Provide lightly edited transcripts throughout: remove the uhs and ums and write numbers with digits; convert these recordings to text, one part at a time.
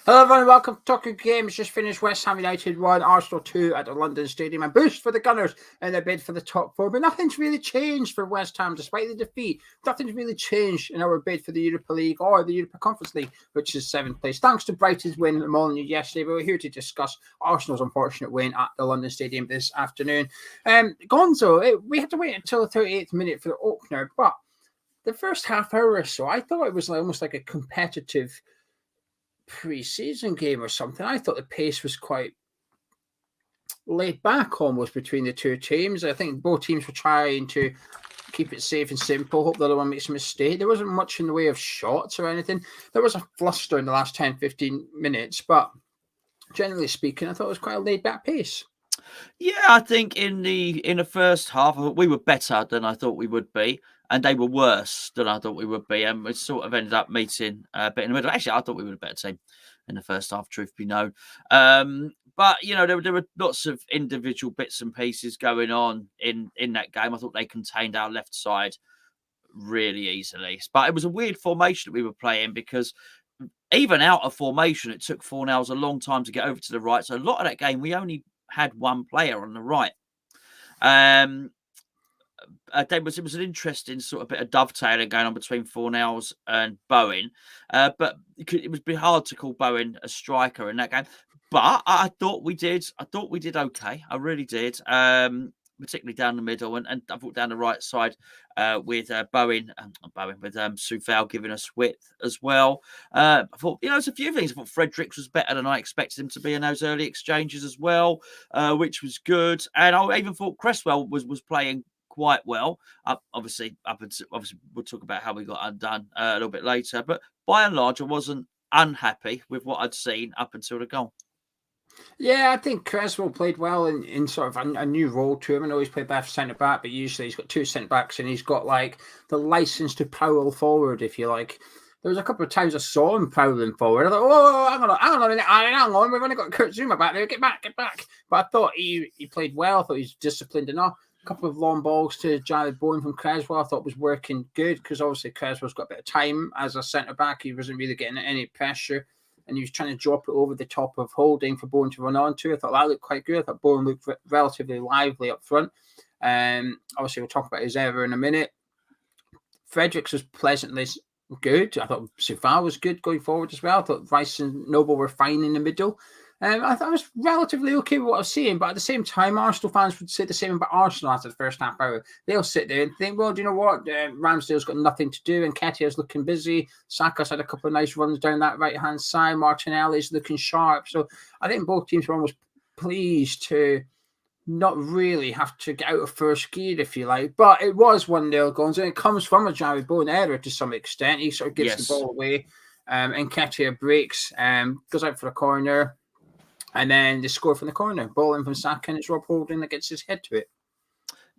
Hello everyone, welcome to Talking Games. Just finished West Ham United 1, Arsenal 2 at the London Stadium. And boost for the Gunners in their bid for the top four. But nothing's really changed for West Ham despite the defeat. Nothing's really changed in our bid for the Europa League or the Europa Conference League, which is 7th place. Thanks to Brighton's win at Molineux yesterday, but we're here to discuss Arsenal's unfortunate win at the London Stadium this afternoon. Gonzo, we had to wait until the 38th minute for the opener, but the first half hour or so, I thought it was almost like a competitive pre-season game or something. I thought the pace was quite laid back almost between the two teams. I think both teams were trying to keep it safe and simple, hope the other one makes a mistake. There wasn't much in the way of shots or anything. There was a fluster in the last 10-15 minutes, but generally speaking, I thought it was quite a laid back pace. Yeah, I think in the first half, we were better than I thought we would be, and they were worse than I thought we would be, and we sort of ended up meeting a bit in the middle. Actually, I thought we were a better team in the first half, truth be known. But you know, there were lots of individual bits and pieces going on in that game. I thought they contained our left side really easily, but it was a weird formation that we were playing because even out of formation, it took Fornals a long time to get over to the right. So a lot of that game, we only had one player on the right. It was an interesting sort of bit of dovetailing going on between Fornals and Bowen, but it would be hard to call Bowen a striker in that game. But I thought we did. I thought we did okay. I really did. Particularly down the middle, and I thought down the right side with Bowen with Soufal giving us width as well. I thought, there's a few things. I thought Fredericks was better than I expected him to be in those early exchanges as well, which was good. And I even thought Cresswell was playing quite well. Obviously, we'll talk about how we got undone a little bit later. But by and large, I wasn't unhappy with what I'd seen up until the goal. Yeah, I think Cresswell played well in sort of a new role to him. I know he's played left centre back, but usually he's got two centre backs and he's got like the license to prowl forward, if you like. There was a couple of times I saw him prowling forward. I thought, oh, hang on, we've only got Kurt Zuma back there. Get back. But I thought he played well. I thought he was disciplined enough. A couple of long balls to Jarrod Bowen from Cresswell I thought was working good because obviously Cresswell's got a bit of time as a centre back. He wasn't really getting any pressure. And he was trying to drop it over the top of Holding for Bowen to run onto. I thought that looked quite good. I thought Bowen looked relatively lively up front. Obviously, we'll talk about his error in a minute. Fredericks was pleasantly good. I thought Soufal was good going forward as well. I thought Rice and Noble were fine in the middle. I thought I was relatively okay with what I was seeing, but at the same time, Arsenal fans would say the same about Arsenal after the first half hour. They'll sit there and think, well, do you know what? Ramsdale's got nothing to do, and Nketiah's looking busy. Saka's had a couple of nice runs down that right-hand side. Martinelli's looking sharp. So I think both teams were almost pleased to not really have to get out of first gear, if you like. But it was 1-0 Gonzo, and it comes from a Jarrod Bowen error to some extent. He sort of gives the ball away, and Nketiah breaks, goes out for a corner. And then they score from the corner, ball in from Saka, and it's Rob Holding that gets his head to it.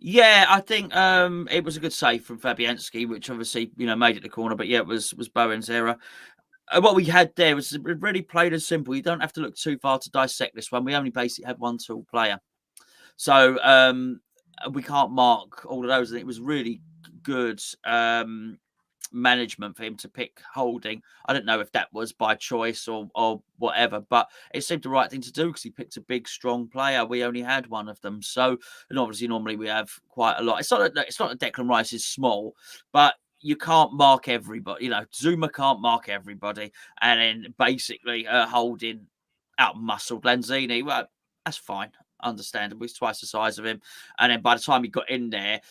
Yeah, I think it was a good save from Fabianski, which obviously made it the corner. But yeah, it was Bowen's error. What we had there was really played as simple. You don't have to look too far to dissect this one. We only basically had one tool player, so we can't mark all of those. And it was really good management for him to pick Holding. I don't know if that was by choice or whatever, but it seemed the right thing to do because he picked a big, strong player. We only had one of them, so and obviously normally we have quite a lot. It's not that Declan Rice is small, but you can't mark everybody. Zuma can't mark everybody, and then basically Holding out-muscled Lanzini. Well, that's fine, understandable. He's twice the size of him, and then by the time he got in there.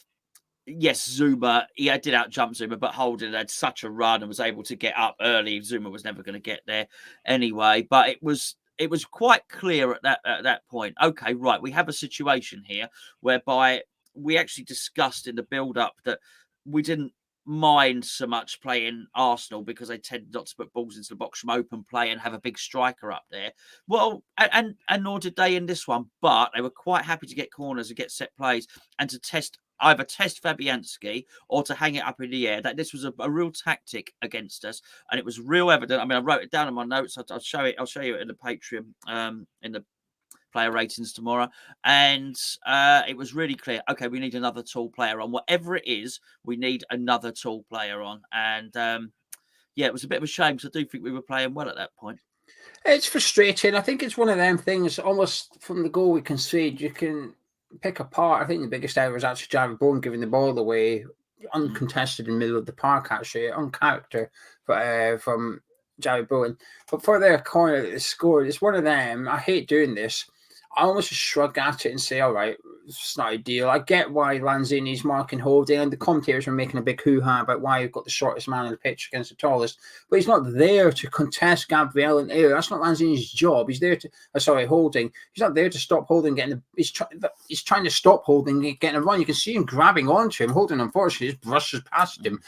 Yes, Zuma, he did out-jump Zuma, but Holding had such a run and was able to get up early. Zuma was never going to get there anyway. But it was quite clear at that point. Okay, right, we have a situation here whereby we actually discussed in the build-up that we didn't mind so much playing Arsenal because they tend not to put balls into the box from open play and have a big striker up there. Well, and nor did they in this one, but they were quite happy to get corners and get set plays and to either test Fabianski or to hang it up in the air. That this was a real tactic against us, and it was real evident. I mean, I wrote it down in my notes. I'll show it. I'll show you it in the Patreon, in the player ratings tomorrow, and it was really clear. Okay, we need another tall player on. Whatever it is, we need another tall player on, and yeah, it was a bit of a shame because I do think we were playing well at that point. It's frustrating. I think it's one of them things. Almost from the goal we concede, you can pick apart. I think the biggest error was actually Jarrod Bowen giving the ball away uncontested in the middle of the park. Actually, on character, from Jarrod Bowen. But for their corner that they scored, it's one of them. I hate doing this. I almost just shrug at it and say, "All right, it's not ideal." I get why Lanzini's marking Holding, and the commentators were making a big hoo-ha about why you've got the shortest man on the pitch against the tallest. But he's not there to contest Gabriel in air. That's not Lanzini's job. He's there to, Holding. He's not there to stop Holding getting the. He's trying to stop Holding getting a run. You can see him grabbing onto him. Holding, unfortunately, just brushes past him.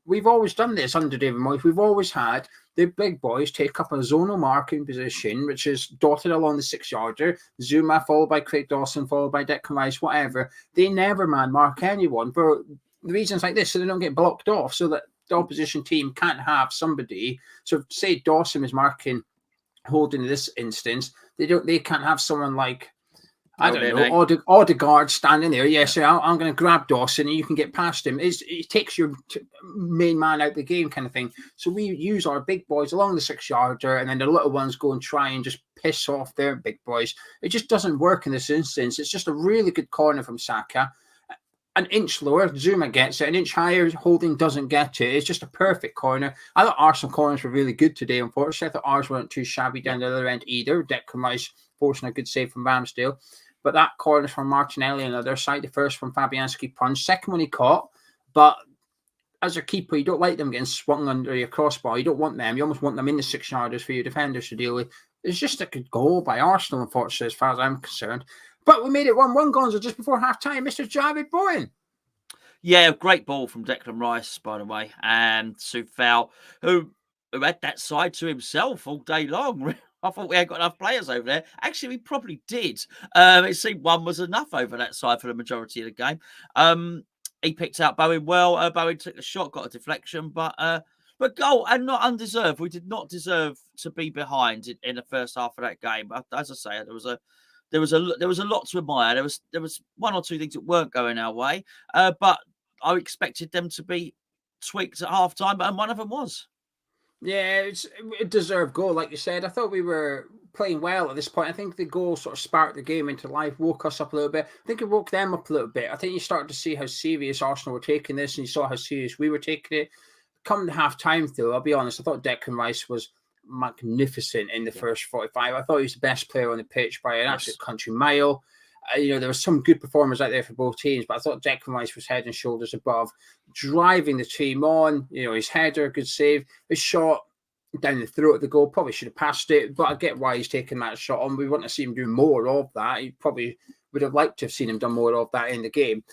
We've always done this under David Moyes. We've always had the big boys take up a zonal marking position, which is dotted along the 6-yarder. Zuma followed by Craig Dawson, followed by Declan Rice, whatever. They never man mark anyone for reasons like this, so they don't get blocked off, so that the opposition team can't have somebody. So say Dawson is marking Holding in this instance, they can't have someone like, I don't know, Odegaard standing there. Yeah, so I'm going to grab Dawson and you can get past him. It takes your main man out the game kind of thing. So we use our big boys along the 6-yarder, and then the little ones go and try and just piss off their big boys. It just doesn't work in this instance. It's just a really good corner from Saka. An inch lower, Zuma gets it. An inch higher, Holding doesn't get it. It's just a perfect corner. I thought Arsenal corners were really good today, unfortunately. I thought ours weren't too shabby down the other end either. Declan Rice forcing a good save from Ramsdale. But that corner from Martinelli on the other side, the first from Fabianski punch, second one he caught. But as a keeper, you don't like them getting swung under your crossbar. You don't want them. You almost want them in the 6-yarders for your defenders to deal with. It's just a good goal by Arsenal, unfortunately, as far as I'm concerned. But we made it 1-1, Gonzo, just before half-time. Mr. Jarrod Bowen. Yeah, great ball from Declan Rice, by the way, and Sufal, who had that side to himself all day long. I thought we had got enough players over there. Actually, we probably did. It seemed one was enough over that side for the majority of the game. He picked out Bowen well. Bowen took the shot, got a deflection, but goal, and not undeserved. We did not deserve to be behind in the first half of that game. But as I say, there was a lot to admire. There was one or two things that weren't going our way, but I expected them to be tweaked at half time, and one of them was. Yeah, it's a deserved goal, like you said. I thought we were playing well at this point. I think the goal sort of sparked the game into life, woke us up a little bit. I think it woke them up a little bit. I think you started to see how serious Arsenal were taking this, and you saw how serious we were taking it. Come to half time, though, I'll be honest, I thought Declan Rice was magnificent in the first 45. I thought he was the best player on the pitch by an absolute country mile. There were some good performers out there for both teams, but I thought Declan Rice was head and shoulders above, driving the team on. His header, good save. His shot down the throat of the goal, probably should have passed it, but I get why he's taking that shot on. We want to see him do more of that. He probably would have liked to have seen him done more of that in the game.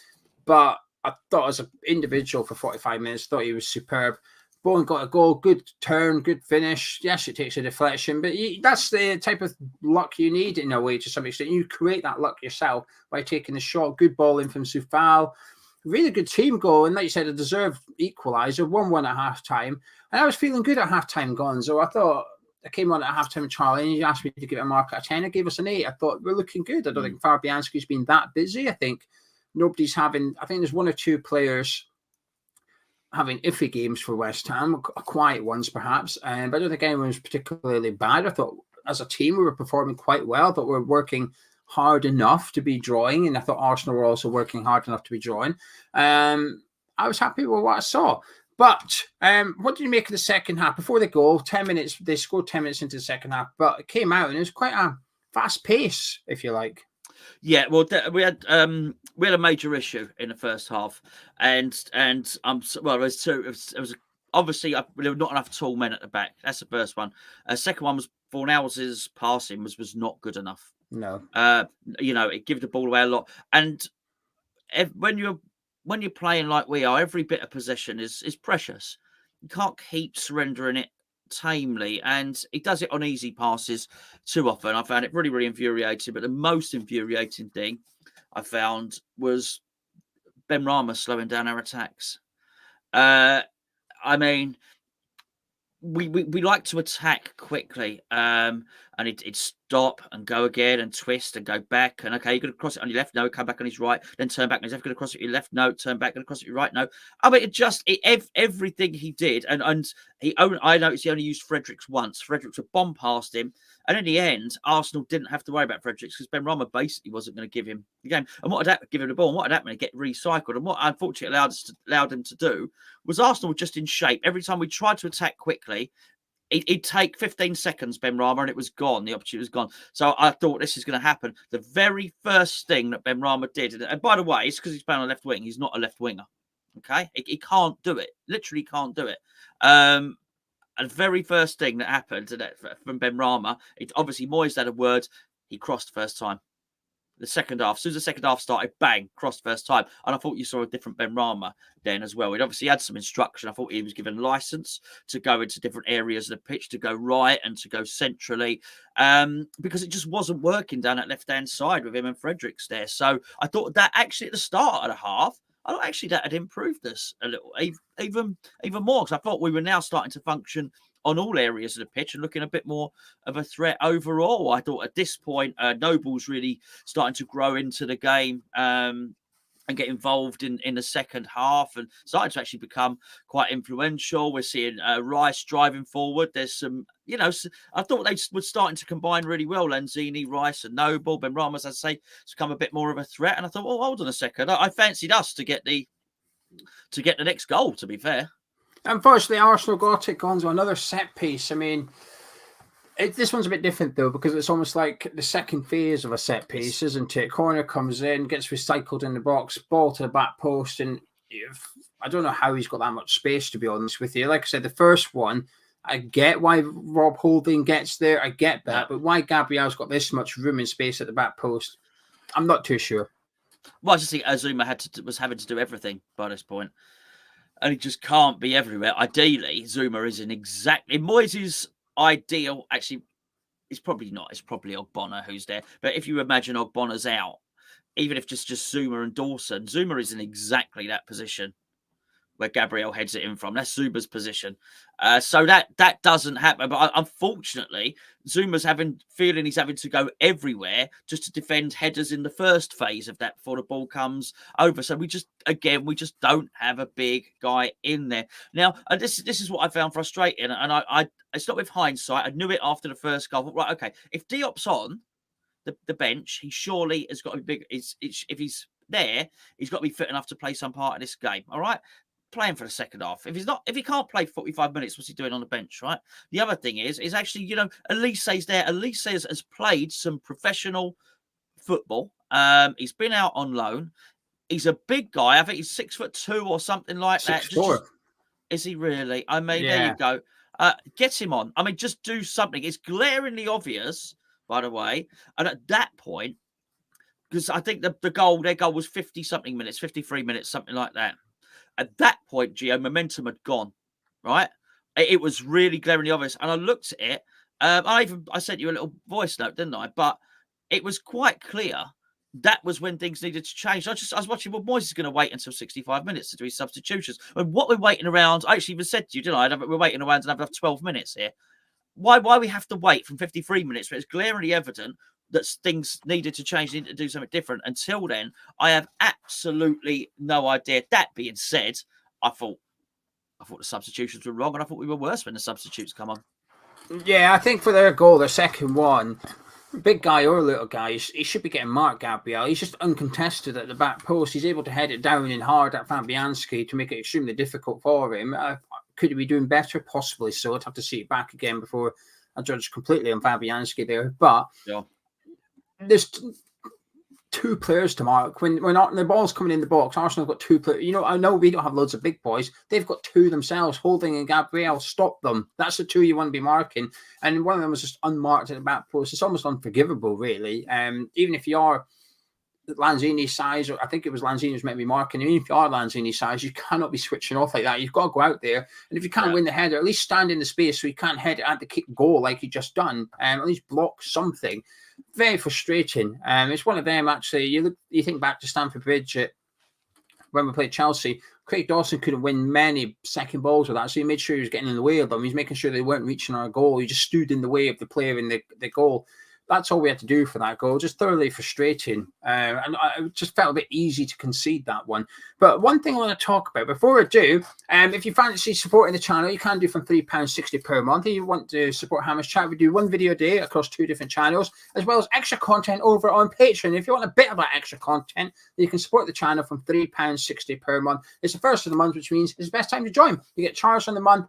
But I thought as an individual for 45 minutes, thought he was superb. Bowen got a goal, good turn, good finish. Yes, it takes a deflection, but that's the type of luck you need in a way to some extent. You create that luck yourself by taking the shot. Good ball in from Sufal. Really good team goal. And like you said, a deserved equaliser, 1-1 at half-time. And I was feeling good at half-time, Gonzo. I thought I came on at half-time with Charlie, and he asked me to give it a mark at 10. I gave us an 8. I thought we're looking good. I don't think Fabianski's been that busy. I think nobody's having... I think there's one or two players having iffy games for West Ham, quiet ones perhaps, but I don't think anyone was particularly bad. I thought as a team we were performing quite well, but we're working hard enough to be drawing, and I thought Arsenal were also working hard enough to be drawing. I was happy with what I saw. But what did you make of the second half? Before the goal, 10 minutes, they scored 10 minutes into the second half, but it came out and it was quite a fast pace, if you like. Yeah, well, we had a major issue in the first half, and well, there's two. It was obviously there were not enough tall men at the back. That's the first one. Second one was Fornals' passing was not good enough. No, it gave the ball away a lot, and when you're playing like we are, every bit of possession is precious. You can't keep surrendering it tamely, and he does it on easy passes too often. I found it really, really infuriating. But the most infuriating thing I found was Ben Rama slowing down our attacks. I mean, we like to attack quickly, and it stop and go again and twist and go back. And okay, you're going to cross it on your left, no, come back on his right, then turn back. And he's going to cross it on your left, no, turn back and cross it on your right, no. I mean, everything he did, and I noticed he only used Fredericks once. Fredericks would bomb past him. And in the end, Arsenal didn't have to worry about Fredericks because Benrahma basically wasn't going to give him the game. And what had happened, give him the ball, and what had happened, to get recycled. And what unfortunately allowed him to do was Arsenal were just in shape. Every time we tried to attack quickly, it'd take 15 seconds, Benrahma, and it was gone. The opportunity was gone. So I thought this is going to happen. The very first thing that Benrahma did, and by the way, it's because he's playing on left wing. He's not a left winger. Okay? He can't do it. Literally can't do it. And the very first thing that happened from Benrahma, obviously Moyes had a word. He crossed first time. The second half, as soon as the second half started, bang, crossed first time. And I thought you saw a different Benrahma then as well. He'd obviously had some instruction. I thought he was given license to go into different areas of the pitch, to go right and to go centrally, because it just wasn't working down that left-hand side with him and Fredericks there. So I thought that actually at the start of the half, I thought actually that had improved us a little, even more, because I thought we were now starting to function on all areas of the pitch and looking a bit more of a threat overall. I thought at this point, Noble's really starting to grow into the game and get involved in the second half and starting to actually become quite influential. We're seeing Rice driving forward. There's some, I thought they were starting to combine really well. Lanzini, Rice and Noble. Benrahma, as I say, has become a bit more of a threat. And I thought, well, hold on a second. I fancied us to get the next goal, to be fair. Unfortunately, Arsenal got it, Gonzo, another set piece. I mean, this one's a bit different, though, because it's almost like the second phase of a set piece, isn't it? Corner comes in, gets recycled in the box, ball to the back post, and I don't know how he's got that much space, to be honest with you. Like I said, the first one, I get why Rob Holding gets there. I get that. But why Gabriel's got this much room and space at the back post, I'm not too sure. Well, I just think Azuma was having to do everything by this point. And he just can't be everywhere. Ideally, Zuma is in Moyes' ideal. Actually, it's probably not. It's probably Ogbonna who's there. But if you imagine Ogbonna's out, even if just Zuma and Dawson, Zuma is in exactly that position where Gabriel heads it in from. That's Zuma's position. So that doesn't happen. But unfortunately, Zuma's feeling he's having to go everywhere just to defend headers in the first phase of that before the ball comes over. So we just don't have a big guy in there. Now, this is what I found frustrating. And it's not with hindsight. I knew it after the first goal. Right, okay. If Diop's on the bench, he surely has got to be big. If he's there, he's got to be fit enough to play some part of this game. All right. Playing for the second half. If he can't play 45 minutes, what's he doing on the bench, right? The other thing is actually, Elise's there. Elise has played some professional football. He's been out on loan. He's a big guy. I think he's 6'2" or something like that. 6'4". Is he really? I mean, There you go. Get him on. I mean, just do something. It's glaringly obvious, by the way. And at that point, because I think their goal was 50-something minutes, 53 minutes, something like that. At that point, Geo, momentum had gone, right? It was really glaringly obvious. And I looked at it. I sent you a little voice note, didn't I? But it was quite clear that was when things needed to change. I was watching, well, Moyes is going to wait until 65 minutes to do his substitutions. And what we're waiting around, I actually even said to you, didn't I? We're waiting around another 12 minutes here. Why we have to wait from 53 minutes? But it's glaringly evident that things needed to change, needed to do something different. Until then, I have absolutely no idea. That being said, I thought the substitutions were wrong, and I thought we were worse when the substitutes come on. Yeah, I think for their goal, their second one, big guy or little guy, he should be getting marked, Gabriel. He's just uncontested at the back post. He's able to head it down in hard at Fabianski to make it extremely difficult for him. Could he be doing better? Possibly so. I'd have to see it back again before I judge completely on Fabianski there. But there's two players to mark. When the ball's coming in the box, Arsenal have got two players. I know we don't have loads of big boys. They've got two themselves, Holding and Gabriel. Stop them. That's the two you want to be marking. And one of them was just unmarked at the back post. It's almost unforgivable, really. Even if you are Lanzini's size, or I think it was Lanzini who's meant to be marking. Even if you are Lanzini's size, you cannot be switching off like that. You've got to go out there, and if you can't win the header, at least stand in the space so you can't head it at the kick goal like you just done. At least block something. Very frustrating. It's one of them actually. You think back to Stamford Bridge when we played Chelsea. Craig Dawson couldn't win many second balls with that, so he made sure he was getting in the way of them. He's making sure they weren't reaching our goal. He just stood in the way of the player in the goal. That's all we had to do for that goal. Just thoroughly frustrating. And it just felt a bit easy to concede that one. But one thing I want to talk about before I do, if you fancy supporting the channel, you can do from £3.60 per month. If you want to support Hammer's Chat, we do one video a day across 2 different channels, as well as extra content over on Patreon. If you want a bit of that extra content, you can support the channel from £3.60 per month. It's the first of the month, which means it's the best time to join. You get charged on the month,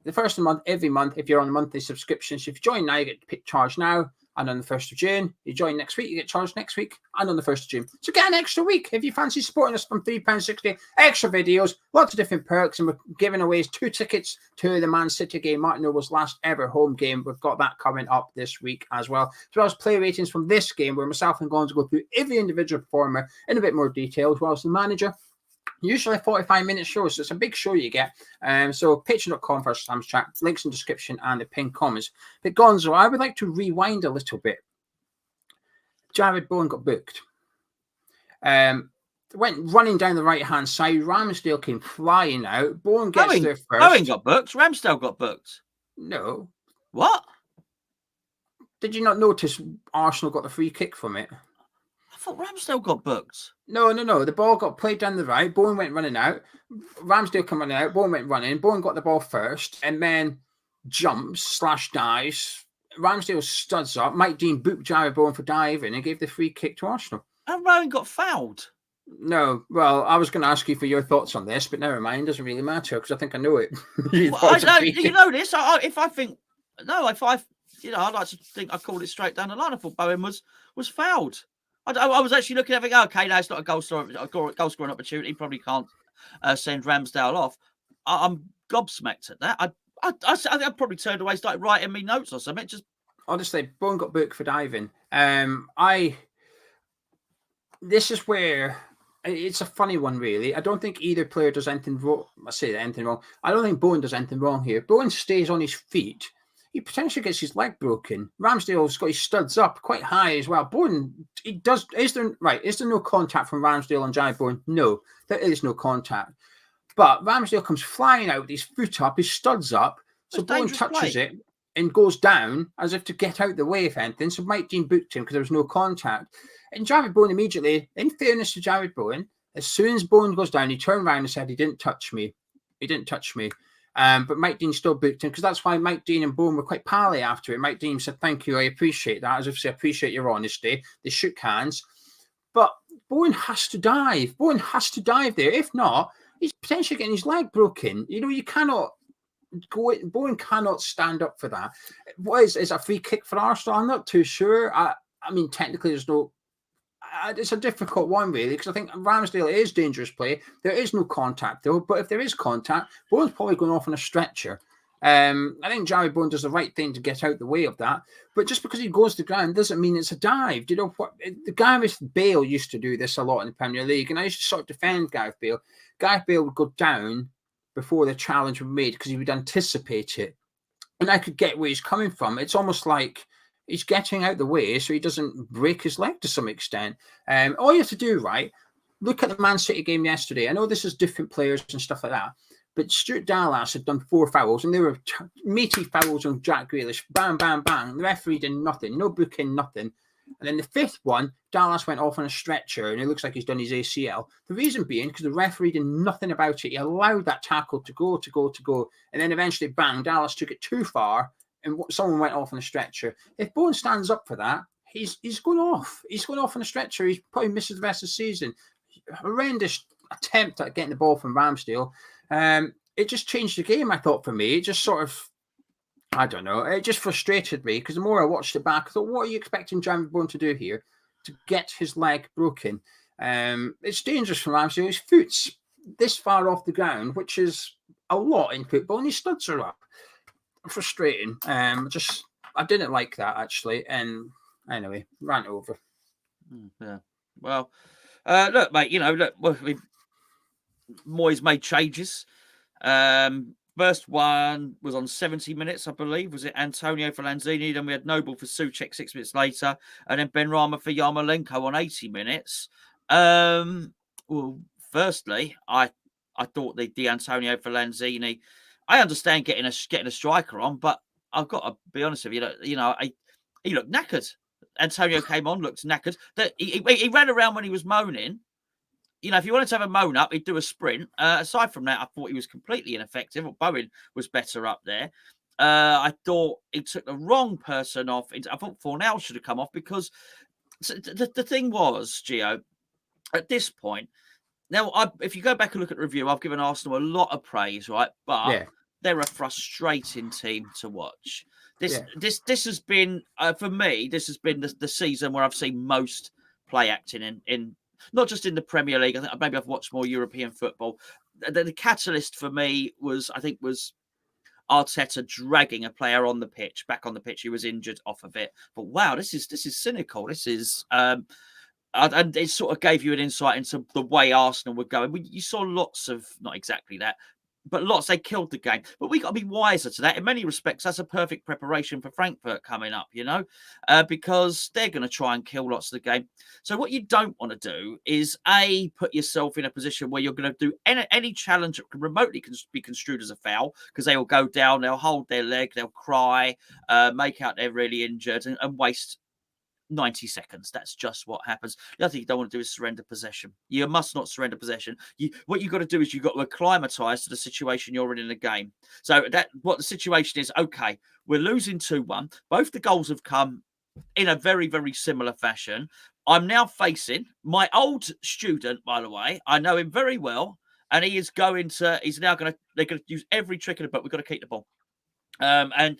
the first of the month, every month, if you're on a monthly subscription. So if you join now, you get charged now. And on the 1st of June, you join next week, you get charged next week, and on the 1st of June. So get an extra week if you fancy supporting us from £3.60. Extra videos, lots of different perks, and we're giving away 2 tickets to the Man City game, Martin Noble's last ever home game. We've got that coming up this week as well as play ratings from this game, where myself and Gonzo go through every individual performer in a bit more detail, as well as the manager. Usually a 45-minute show, so it's a big show you get. So patreon.com/Sam's Chat, links in the description and the pinned comments. But Gonzo, I would like to rewind a little bit. Jarrod Bowen got booked. Went running down the right-hand side. Ramsdale came flying out. Bowen gets there first. Bowen got booked. Ramsdale got booked. No. What? Did you not notice Arsenal got the free kick from it? I thought Ramsdale got booked. No. The ball got played down the right. Bowen went running out. Ramsdale came running out. Bowen went running. Bowen got the ball first and then jumps/dives. Ramsdale studs up. Mike Dean booked Jarrod Bowen for diving and gave the free kick to Arsenal. And Rowan got fouled. No. Well, I was going to ask you for your thoughts on this, but never mind. It doesn't really matter because I think I know it. You know this. I'd like to think I called it straight down the line. I thought Bowen was fouled. I was actually looking at it, okay, no, it's not a goal scoring opportunity. Probably can't send Ramsdale off. I'm gobsmacked at that. I probably turned away, started writing me notes or something. Just honestly, Bowen got booked for diving. This is where it's a funny one, really. I don't think either player does anything wrong. I say anything wrong. I don't think Bowen does anything wrong here. Bowen stays on his feet. He potentially gets his leg broken. Ramsdale's got his studs up quite high as well. Bowen, he does. Is there no contact from Ramsdale on Jarrod Bowen? No, there is no contact. But Ramsdale comes flying out with his foot up, his studs up. So Bowen touches it and goes down as if to get out the way, if anything. So Mike Dean booked him because there was no contact. And Jarrod Bowen immediately, in fairness to Jarrod Bowen, as soon as Bowen goes down, he turned around and said, he didn't touch me. He didn't touch me. But Mike Dean still booked him because that's why Mike Dean and Bowen were quite pally after it. Mike Dean said, thank you, I appreciate that. As if to say, I appreciate your honesty. They shook hands. But Bowen has to dive. Bowen has to dive there. If not, he's potentially getting his leg broken. You know, you cannot go. Bowen cannot stand up for that. What is a free kick for Arsenal? I'm not too sure. I mean, technically, there's no. It's a difficult one, really, because I think Ramsdale is dangerous play. There is no contact, though. But if there is contact, Bowen's probably going off on a stretcher. I think Jarrod Bowen does the right thing to get out the way of that. But just because he goes to the ground doesn't mean it's a dive. Do you know what? The Gareth Bale used to do this a lot in the Premier League, and I used to sort of defend Gareth Bale. Gareth Bale would go down before the challenge was made because he would anticipate it. And I could get where he's coming from. It's almost like he's getting out the way so he doesn't break his leg to some extent. All you have to do, right, look at the Man City game yesterday. I know this is different players and stuff like that, but Stuart Dallas had done 4 fouls, and they were meaty fouls on Jack Grealish. Bang, bang, bang. The referee did nothing. No booking, nothing. And then the 5th one, Dallas went off on a stretcher, and it looks like he's done his ACL. The reason being because the referee did nothing about it. He allowed that tackle to go. And then eventually, bang, Dallas took it too far, and someone went off on a stretcher. If Bowen stands up for that, he's going off. He's going off on a stretcher. He's probably misses the rest of the season. Horrendous attempt at getting the ball from Ramsdale. It just changed the game, I thought, for me. It just sort of, I don't know, it just frustrated me because the more I watched it back, I thought, what are you expecting Jarrod Bowen to do here to get his leg broken? It's dangerous for Ramsdale. His foot's this far off the ground, which is a lot in football, and his studs are up. Frustrating. I didn't like that, actually. And anyway, rant over. Yeah. Well, look, mate, Moyes made changes. First one was on 70 minutes, I believe. Was it Antonio for Lanzini? Then we had Noble for Souček 6 minutes later. And then Benrahma for Yarmolenko on 80 minutes. Well, firstly, I thought the Antonio for Lanzini, I understand getting a striker on, but I've got to be honest with you. He looked knackered. Antonio came on, looked knackered. He ran around when he was moaning. You know, if you wanted to have a moan up, he'd do a sprint. Aside from that, I thought he was completely ineffective. Bowen was better up there. I thought he took the wrong person off. I thought Fornell should have come off because the thing was, Geo, at this point, now, if you go back and look at the review, I've given Arsenal a lot of praise, right? But they're a frustrating team to watch. This has been, for me, this has been the season where I've seen most play acting in not just in the Premier League. I think maybe I've watched more European football. The catalyst for me was Arteta dragging a player on the pitch, back on the pitch. He was injured off of it. But wow, this is cynical. This is and it sort of gave you an insight into the way Arsenal were going. You saw lots of, not exactly that, but lots, they killed the game. But we got to be wiser to that. In many respects, that's a perfect preparation for Frankfurt coming up, you know, because they're going to try and kill lots of the game. So what you don't want to do is, put yourself in a position where you're going to do any challenge that can remotely be construed as a foul, because they will go down, they'll hold their leg, they'll cry, make out they're really injured and waste 90 seconds. That's just what happens. The other thing you don't want to do is surrender possession. You must not surrender possession. What you've got to do is you've got to acclimatise to the situation you're in the game. So what the situation is, okay, we're losing 2-1. Both the goals have come in a very, very similar fashion. I'm now facing my old student, by the way. I know him very well, and they're going to use every trick in the book. We've got to keep the ball. And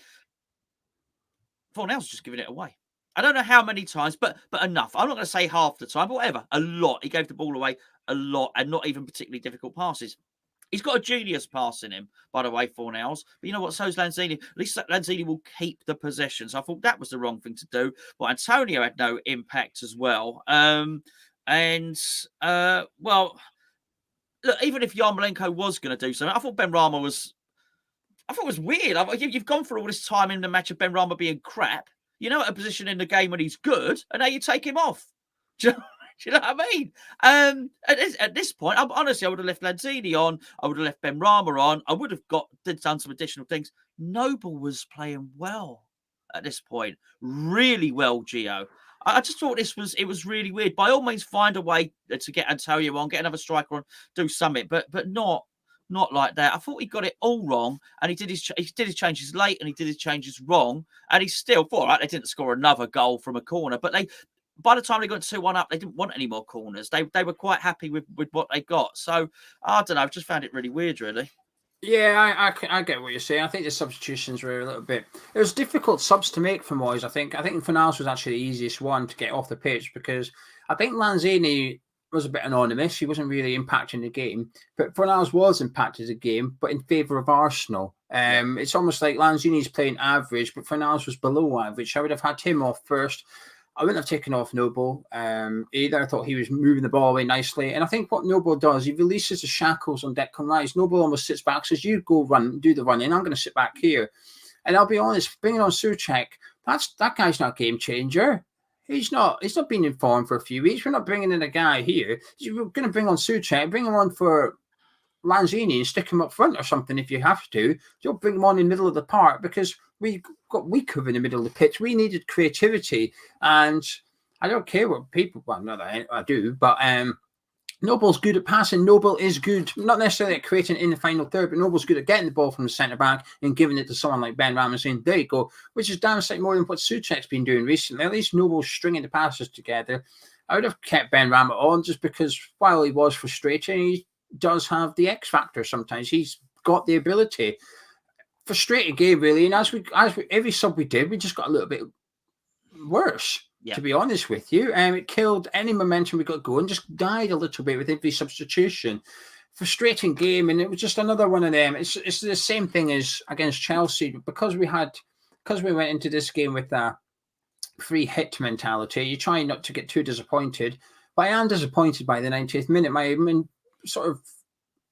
Fornell's just giving it away. I don't know how many times, but enough. I'm not going to say half the time, but whatever. A lot. He gave the ball away a lot, and not even particularly difficult passes. He's got a genius pass in him, by the way, Fornell's. But you know what? So's Lanzini. At least Lanzini will keep the possession. So I thought that was the wrong thing to do. But Antonio had no impact as well. Well, look, even if Yarmolenko was going to do something, I thought Benrahma was weird. You've gone for all this time in the match of Benrahma being crap. You know, at a position in the game when he's good, and now you take him off. Do you know what I mean? At this point, honestly, I would have left Lanzini on. I would have left Benrahma on. I would have done some additional things. Noble was playing well at this point, really well. Geo, I just thought it was really weird. By all means, find a way to get Antonio on, get another striker on, do something, but not like that. I thought he got it all wrong, and he did his changes late, and he did his changes wrong, and he still thought, right, they didn't score another goal from a corner, but by the time they got 2-1 up, they didn't want any more corners. They were quite happy with what they got. So I don't know, I've just found it really weird, really. Yeah, I get what you're saying. I think the substitutions were a little bit. It was difficult subs to make for Moyes. I think Fornals was actually the easiest one to get off the pitch, because I think Lanzini was a bit anonymous. He wasn't really impacting the game, but Fornals was impacting the game, but in favour of Arsenal. It's almost like Lanzini's playing average, but Fornals was below average. I would have had him off first. I wouldn't have taken off Noble either. I thought he was moving the ball away nicely. And I think what Noble does, he releases the shackles on Declan Rice. Noble almost sits back, says, you go run, do the running. I'm going to sit back here. And I'll be honest, bringing on Souček, that guy's not a game changer. He's not been in form for a few weeks. We're not bringing in a guy here. We're going to bring on Souček, bring him on for Lanzini and stick him up front or something if you have to. Don't bring him on in the middle of the park, because we got weaker in the middle of the pitch. We needed creativity, and I don't care what people. Well, not that I do, but Noble's good at passing. Noble is good, not necessarily at creating in the final third, but Noble's good at getting the ball from the centre back and giving it to someone like Benrahma and saying, there you go, which is damn sight more than what Souček's been doing recently. At least Noble's stringing the passes together. I would have kept Benrahma on, just because while he was frustrating, he does have the X factor sometimes. He's got the ability. Frustrating game, really. And as we every sub we did, we just got a little bit worse. Yeah. To be honest with you, it killed any momentum we got going. Just died a little bit with every substitution. Frustrating game, and it was just another one of them. It's the same thing as against Chelsea, because we went into this game with a free hit mentality. You try not to get too disappointed, but I am disappointed by the 90th minute. Sort of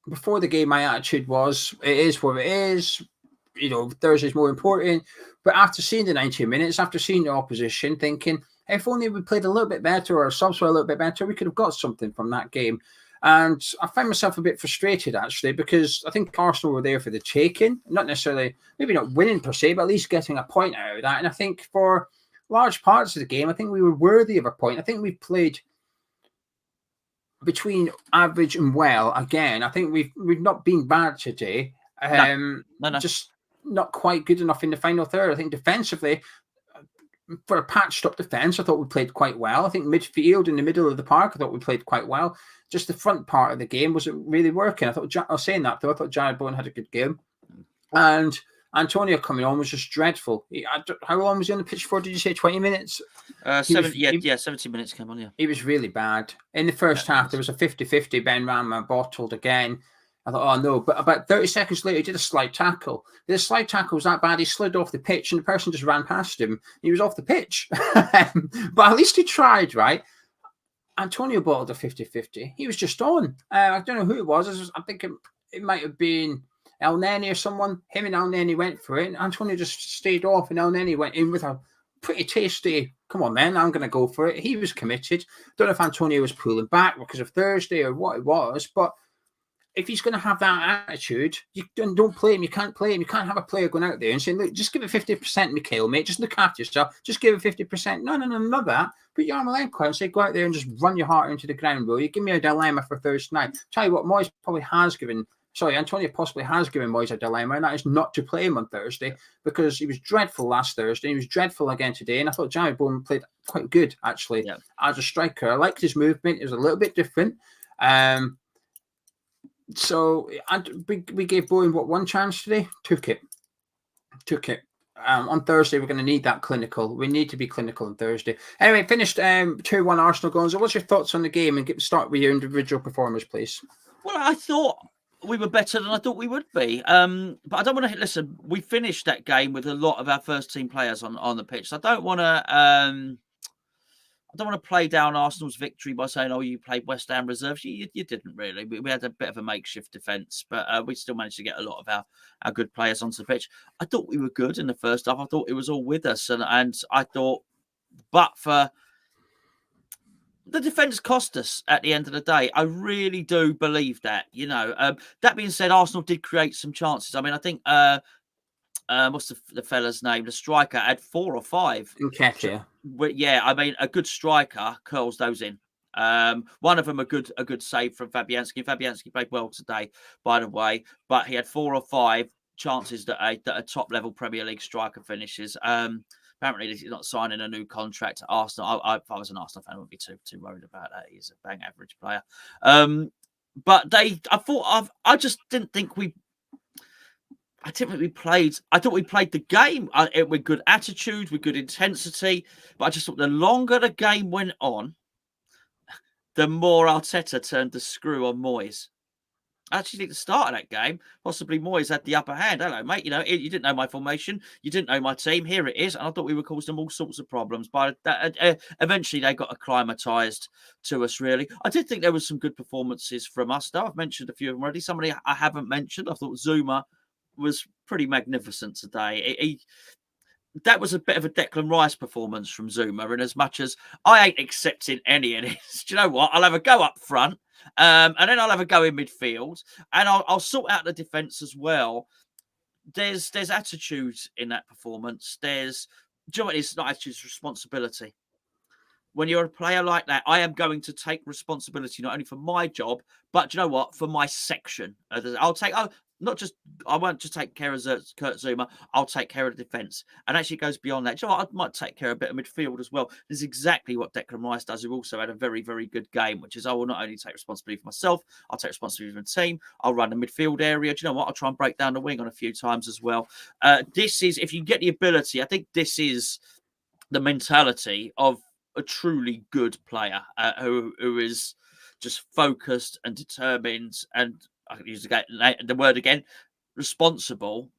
before the game, my attitude was, it is what it is. You know, Thursday's more important. But after seeing the 90 minutes, after seeing the opposition, thinking, if only we played a little bit better, or our subs were a little bit better, we could have got something from that game. And I find myself a bit frustrated, actually, because I think Arsenal were there for the taking. Not necessarily, maybe not winning per se, but at least getting a point out of that. And I think for large parts of the game, I think we were worthy of a point. I think we've played between average and well. Again, I think we've not been bad today. No. Just not quite good enough in the final third. I think defensively, for a patched up defence, I thought we played quite well. I think midfield in the middle of the park, I thought we played quite well. Just the front part of the game wasn't really working. I was saying that though. I thought Jarrod Bowen had a good game, and Antonio coming on was just dreadful. How long was he on the pitch for? Did you say 20 minutes? 70 minutes came on, yeah. He was really bad. In the first half, there was a 50-50. Ben Rama bottled again. I thought, oh no. But about 30 seconds later, he did a slide tackle. The slide tackle was that bad, he slid off the pitch and the person just ran past him. He was off the pitch. But at least he tried, right? Antonio bottled a 50-50. He was just on. I don't know who it was. I think it might have been El Neni or someone. Him and El Neni went for it. And Antonio just stayed off and El Neni went in with a pretty tasty, come on, man, I'm going to go for it. He was committed. Don't know if Antonio was pulling back because of Thursday or what it was, but if he's going to have that attitude, you don't play him. You can't play him. You can't have a player going out there and saying, look, just give it 50%, Mikhail, mate. Just look after yourself. Just give it 50%. No, not that. Put your Yarmolenko and say, go out there and just run your heart into the ground, will you? Give me a dilemma for Thursday night. Tell you what, Moyes probably has given, Antonio possibly has given Moyes a dilemma, and that is not to play him on Thursday because he was dreadful last Thursday. He was dreadful again today, and I thought Jarrod Bowen played quite good, actually, as a striker. I liked his movement. It was a little bit different. So we gave Bowen one chance today? Took it. On Thursday, we're going to need that clinical. We need to be clinical on Thursday. Anyway, finished 2-1 Arsenal goals. So what's your thoughts on the game? And start with your individual performers, please. Well, I thought we were better than I thought we would be. But I don't want to listen. We finished that game with a lot of our first team players on the pitch. So I don't want to. I don't want to play down Arsenal's victory by saying, "Oh, you played West Ham reserves." You didn't really. We had a bit of a makeshift defence, but we still managed to get a lot of our good players onto the pitch. I thought we were good in the first half. I thought it was all with us, and I thought, but for the defence cost us at the end of the day. I really do believe that. That being said, Arsenal did create some chances. I mean, I think what's the fella's name? The striker had 4 or 5. Nketiah. Yeah, I mean, a good striker curls those in. One of them a good save from Fabianski. Fabianski played well today, by the way, but he had 4 or 5 chances that a top level Premier League striker finishes. Apparently, he's not signing a new contract at Arsenal. If I was an Arsenal fan, I wouldn't be too worried about that. He's a bang average player. But I just didn't think we. I thought we played the game with good attitude, with good intensity. But I just thought the longer the game went on, the more Arteta turned the screw on Moyes. I actually think the start of that game, possibly Moyes had the upper hand. Hello, mate. You didn't know my formation. You didn't know my team. Here it is. And I thought we were causing them all sorts of problems. But eventually they got acclimatised to us, really. I did think there was some good performances from us, though. I've mentioned a few of them already. Somebody I haven't mentioned, I thought Zuma was pretty magnificent today. That was a bit of a Declan Rice performance from Zuma, in as much as I ain't accepting any of this. Do you know what? I'll have a go up front, and then I'll have a go in midfield, and I'll sort out the defence as well. There's attitude in that performance. Do you know what it is? Not attitude, it's responsibility. When you're a player like that, I am going to take responsibility not only for my job, but do you know what? For my section. I won't just take care of Kurt Zuma. I'll take care of the defence. And actually it goes beyond that. Do you know what? I might take care of a bit of midfield as well. This is exactly what Declan Rice does, who also had a very, very good game, which is I will not only take responsibility for myself, I'll take responsibility for the team. I'll run the midfield area. Do you know what? I'll try and break down the wing on a few times as well. This is, if you get the ability, I think this is the mentality of a truly good player who is just focused and determined, and I can use the word again, responsible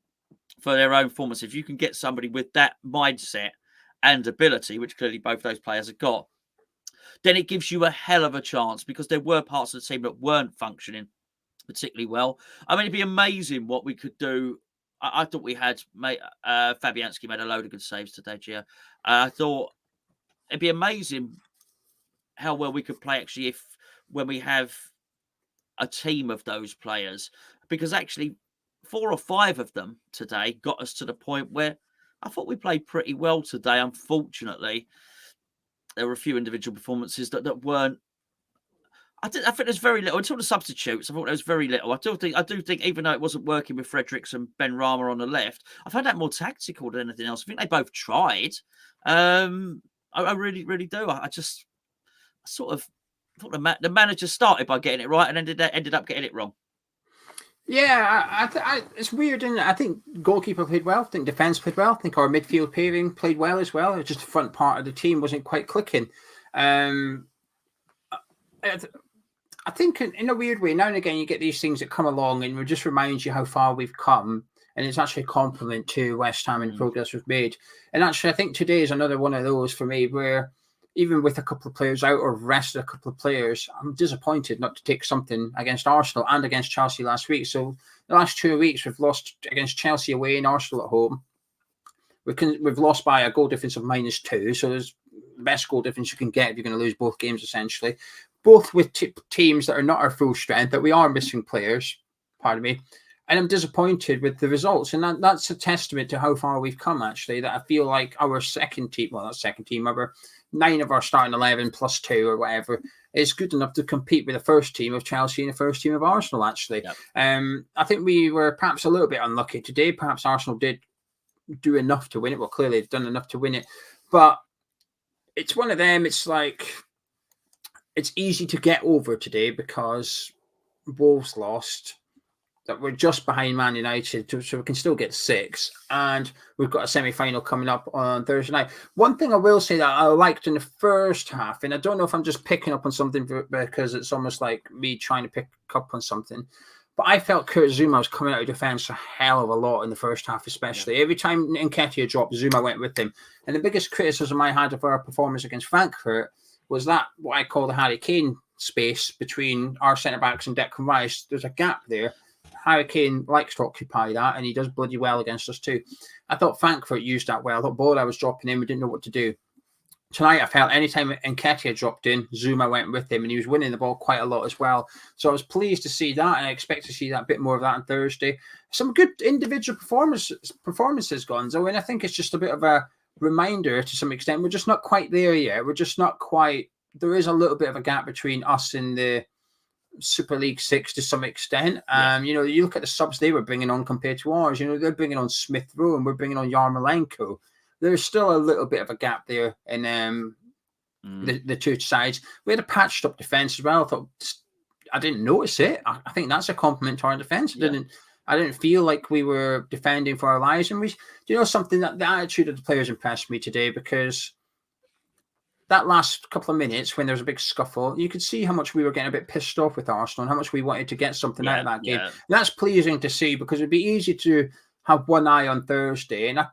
for their own performance. If you can get somebody with that mindset and ability, which clearly both those players have got, then it gives you a hell of a chance, because there were parts of the team that weren't functioning particularly well. I mean, it'd be amazing what we could do. I thought we had Fabianski made a load of good saves today, Gio. I thought it'd be amazing how well we could play actually when we have a team of those players, because actually 4 or 5 of them today got us to the point where I thought we played pretty well today. Unfortunately, there were a few individual performances that weren't. I think there's very little until the substitutes. I thought there was very little. I do think, even though it wasn't working with Fredericks and Ben Rama on the left, I found that more tactical than anything else. I think they both tried. I really, really do. I sort of thought the manager started by getting it right and ended up getting it wrong. Yeah, it's weird, isn't it? I think goalkeeper played well. I think defence played well. I think our midfield pairing played well as well. It's just the front part of the team wasn't quite clicking. I think in a weird way, now and again, you get these things that come along and it just reminds you how far we've come. And it's actually a compliment to West Ham and the progress we've made. And actually, I think today is another one of those for me where even with a couple of players out or rested a couple of players, I'm disappointed not to take something against Arsenal and against Chelsea last week. So the last 2 weeks, we've lost against Chelsea away and Arsenal at home. We've lost by a goal difference of -2. So there's the best goal difference you can get if you're going to lose both games, essentially. Both with teams that are not our full strength, that we are missing players, pardon me. And I'm disappointed with the results. And that's a testament to how far we've come, actually, that I feel like our second team, well, not second team, our 9 of our starting 11 plus 2 or whatever is good enough to compete with the first team of Chelsea and the first team of Arsenal, actually. Yep. I think we were perhaps a little bit unlucky today. Perhaps Arsenal did do enough to win it. Well, clearly they've done enough to win it. But it's one of them, it's like, it's easy to get over today because Wolves lost, that we're just behind Man United, so we can still get 6. And we've got a semi-final coming up on Thursday night. One thing I will say that I liked in the first half, and I don't know if I'm just picking up on something because it's almost like me trying to pick up on something, but I felt Kurt Zuma was coming out of defence a hell of a lot in the first half, especially. Yeah. Every time Nketiah dropped, Zuma went with him. And the biggest criticism I had of our performance against Frankfurt was that what I call the Harry Kane space between our centre-backs and Declan Rice. There's a gap there. Harry Kane likes to occupy that, and he does bloody well against us too. I thought Frankfurt used that well. I thought Bola was dropping in. We didn't know what to do. Tonight, I felt anytime Nketiah dropped in, Zuma went with him, and he was winning the ball quite a lot as well. So I was pleased to see that, and I expect to see that a bit more of that on Thursday. Some good individual performances, Gonzo, and I think it's just a bit of a reminder to some extent. We're just not quite there yet. We're just not quite. There is a little bit of a gap between us and the Super League 6 to some extent. You look at the subs they were bringing on compared to ours. They're bringing on Smith Rowe and we're bringing on Yarmolenko. There's still a little bit of a gap there in the two sides. We had a patched up defense as well. I didn't notice it. I think that's a compliment to our defense. I didn't feel like we were defending for our lives. And something, that the attitude of the players impressed me today, because that last couple of minutes when there was a big scuffle, you could see how much we were getting a bit pissed off with Arsenal and how much we wanted to get something out of that game. And that's pleasing to see, because it'd be easy to have one eye on Thursday. And I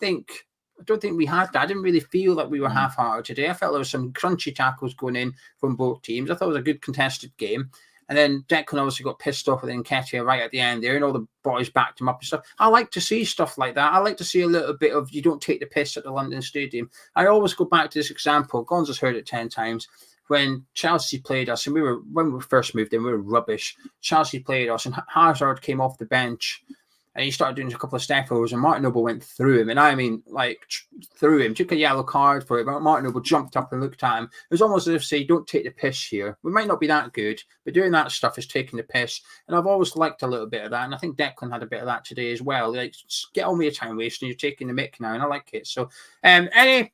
don't think we had that. I didn't really feel that we were half-hearted today. I felt there was some crunchy tackles going in from both teams. I thought it was a good contested game. And then Declan obviously got pissed off with Nketiah right at the end there, and all the boys backed him up and stuff. I like to see stuff like that. I like to see a little bit of, you don't take the piss at the London Stadium. I always go back to this example. Gonzo's heard it 10 times. When Chelsea played us, and when we first moved in, we were rubbish. Chelsea played us, and Hazard came off the bench, and he started doing a couple of step overs, and Martin Noble went through him. And I mean, through him, took a yellow card for it. But Martin Noble jumped up and looked at him. It was almost as if say, don't take the piss here. We might not be that good, but doing that stuff is taking the piss. And I've always liked a little bit of that. And I think Declan had a bit of that today as well. Get on with your time wasting. You're taking the mick now, and I like it. So, any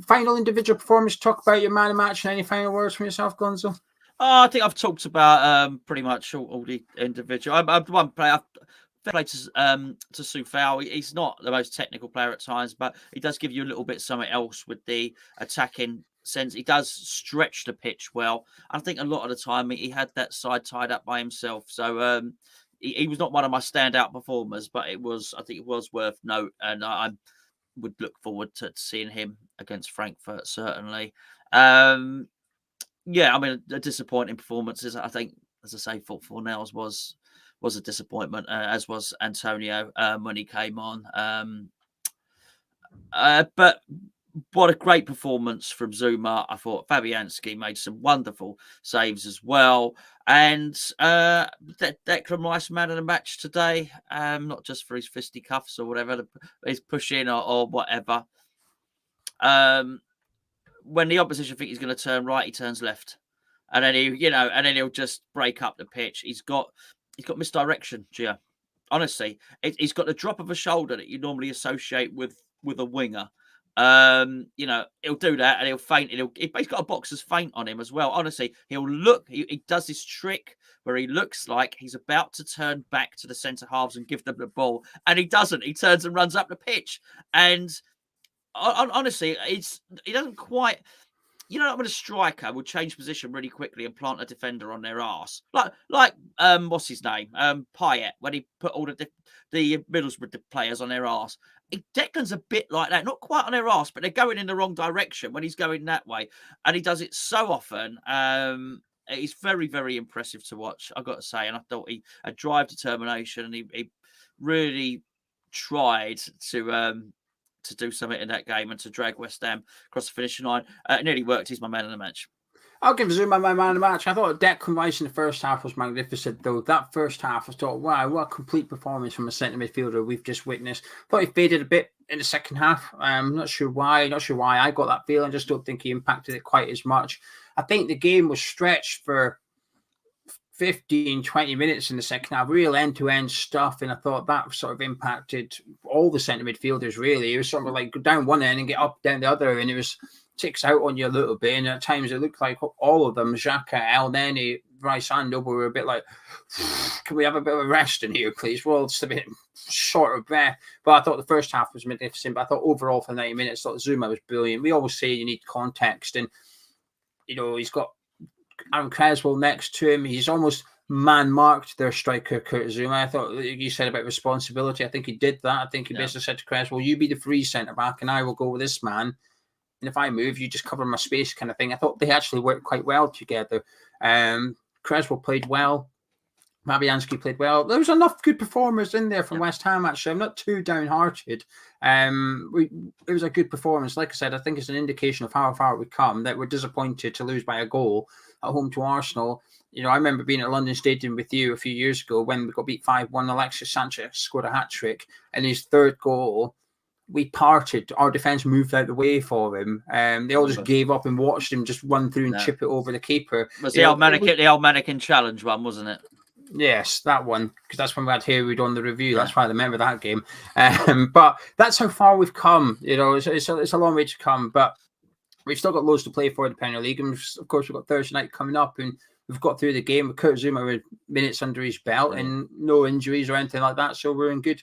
final individual performance, talk about your man of match, and any final words from yourself, Gonzo? I think I've talked about pretty much all the individual. One player. Play to Soufal. He's not the most technical player at times, but he does give you a little bit something else with the attacking sense. He does stretch the pitch well. I think a lot of the time he had that side tied up by himself. So he was not one of my standout performers, but I think it was worth note, and I would look forward to seeing him against Frankfurt, certainly. The disappointing performances, I think, as I say, for Fornells was a disappointment, as was Antonio when he came on. But what a great performance from Zuma. I thought Fabianski made some wonderful saves as well. And Declan Rice, man of the match today, not just for his fisticuffs or whatever, his push-in or whatever. When the opposition think he's going to turn right, he turns left. And then he'll just break up the pitch. He's got misdirection, Gio. Honestly, he's got the drop of a shoulder that you normally associate with a winger. He'll do that and he'll feint. He's got a boxer's feint on him as well. Honestly, he'll look. He does this trick where he looks like he's about to turn back to the centre halves and give them the ball, and he doesn't. He turns and runs up the pitch. And honestly, he doesn't quite. When a striker will change position really quickly and plant a defender on their arse, like what's his name, Payet, when he put all the Middlesbrough players on their arse. Declan's a bit like that, not quite on their arse, but they're going in the wrong direction when he's going that way, and he does it so often. It's very, very impressive to watch, I've got to say. And I thought he had drive, determination, and he really tried to do something in that game and to drag West Ham across the finishing line. It nearly worked. He's my man of the match. I'll give Zuma my man of the match. I thought Declan Rice in the first half was magnificent, though. That first half, I thought, wow, what a complete performance from a centre midfielder we've just witnessed. Thought he faded a bit in the second half. I'm not sure why. I got that feeling. Just don't think he impacted it quite as much. I think the game was stretched for 15, 20 minutes in the second half, real end-to-end stuff, and I thought that sort of impacted all the centre midfielders, really. It was sort of like go down one end and get up down the other, and it was ticks out on you a little bit, and at times it looked like all of them, Xhaka, El Neni, Rice and Noble, were a bit like, can we have a bit of a rest in here, please? Well, just a bit short of breath. But I thought the first half was magnificent, but I thought overall for 90 minutes, I thought Zuma was brilliant. We always say you need context, and, he's got Aaron Creswell next to him. He's almost man-marked their striker, Kurt Zuma. I thought you said about responsibility. I think he did that. I think he basically said to Creswell, you be the free centre-back and I will go with this man. And if I move, you just cover my space kind of thing. I thought they actually worked quite well together. Creswell played well. Fabianski played well. There was enough good performers in there from West Ham, actually. I'm not too downhearted. It was a good performance. Like I said, I think it's an indication of how far we've come, that we're disappointed to lose by a goal at home to Arsenal. I remember being at London Stadium with you a few years ago when we got beat 5-1. Alexis Sanchez scored a hat-trick, and his third goal, we parted. Our defence moved out the way for him. They all just gave up and watched him just run through and chip it over the keeper. It was the old mannequin challenge one, wasn't it? Yes, that one, because that's when we had Haywood on the review. That's why I remember that game. But that's how far we've come. It's a long way to come, but we've still got loads to play for in the Premier League. And of course, we've got Thursday night coming up, and we've got through the game with Kurt Zuma with minutes under his belt and no injuries or anything like that. So we're in good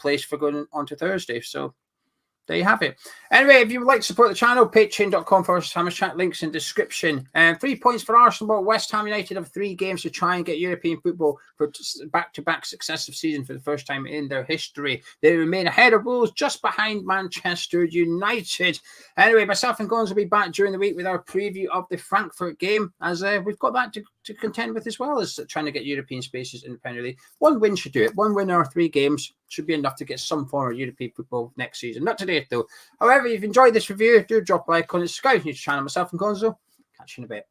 place for going on to Thursday. So there you have it. Anyway, if you would like to support the channel, patreon.com/HammersChat, links in description. 3 points for Arsenal, but West Ham United have 3 games to try and get European football for back-to-back successive season for the first time in their history. They remain ahead of Wolves, just behind Manchester United. Anyway, myself and Gonzo will be back during the week with our preview of the Frankfurt game, as we've got that to contend with, as well as trying to get European spaces in the Premier League. 1 win should do it. 1 win or 3 games should be enough to get some form of European football next season. Not today, though. However, if you've enjoyed this review, do drop a like on it, subscribe to the channel. Myself and Gonzo, catch you in a bit.